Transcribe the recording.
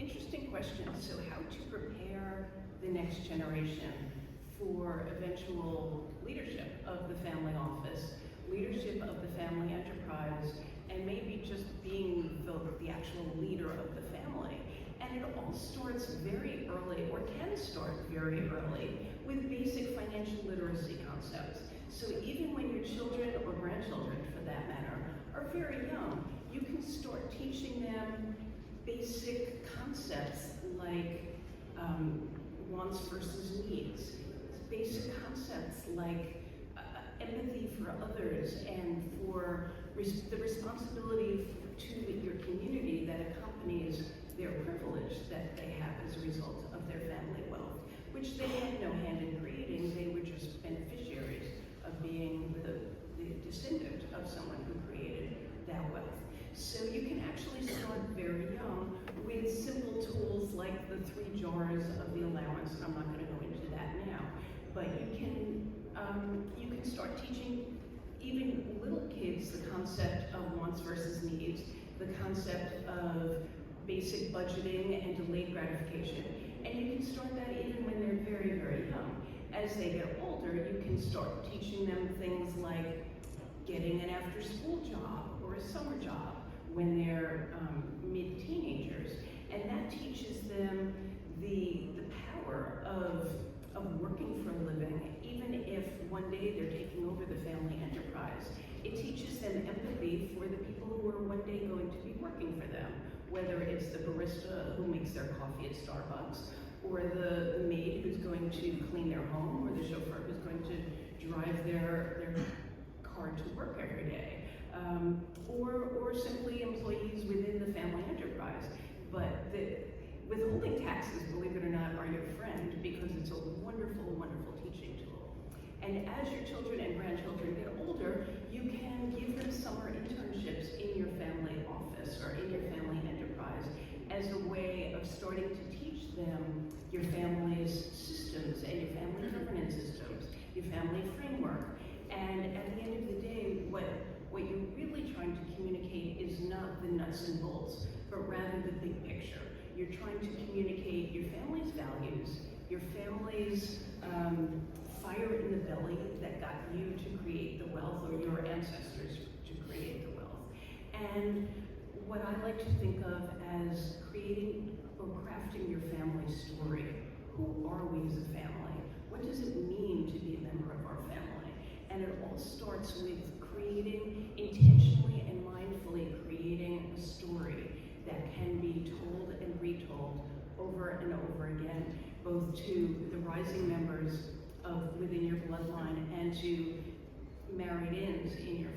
Interesting question. So how to prepare the next generation for eventual leadership of the family office, leadership of the family enterprise, and maybe just being the actual leader of the family. And it all starts very early, or can start very early, with basic financial literacy concepts. So even when your children or grandchildren, for that matter, are very young, you can start teaching them basic concepts like wants versus needs, basic concepts like empathy for others and for the responsibility to your community that accompanies their privilege that they have as a result of their family wealth, which they had no hand in creating. They were just beneficiaries of being the descendant of someone who created that wealth. So you can actually start very young with simple tools like the 3 jars of the allowance, and I'm not going to go into that now, but you can start teaching even little kids the concept of wants versus needs, the concept of basic budgeting and delayed gratification. And you can start that even when they're very, very young. As they get older, you can start teaching them things like getting an after-school job or a summer job when they're mid-teenagers. And that teaches them the power of working for a living, even if one day they're taking over the family enterprise. It teaches them empathy for the people who are one day going to be working for them, whether it's the barista who makes their coffee at Starbucks, or the maid who's going to clean their home, or the chauffeur who's going to drive their car to work every day, or simply employees within the family enterprise. But withholding taxes, believe it or not, are your friend because it's a wonderful, wonderful teaching tool. And as your children and grandchildren get older, you can give them summer internships in your family office or in your family enterprise as a way of starting to teach them your family's systems and your family governance systems, your family framework. And at the end of the day, what you're really trying to communicate is not the nuts and bolts, but rather the big picture. You're trying to communicate your family's values, your family's fire in the belly that got you to create the wealth, or your ancestors to create the wealth. And what I like to think of as creating or crafting your family story. Who are we as a family? What does it mean to be a member of our family? And it all starts with creating, intentionally and mindfully creating a story that can be told and retold over and over again, both to the rising members of within your bloodline and to married-ins in your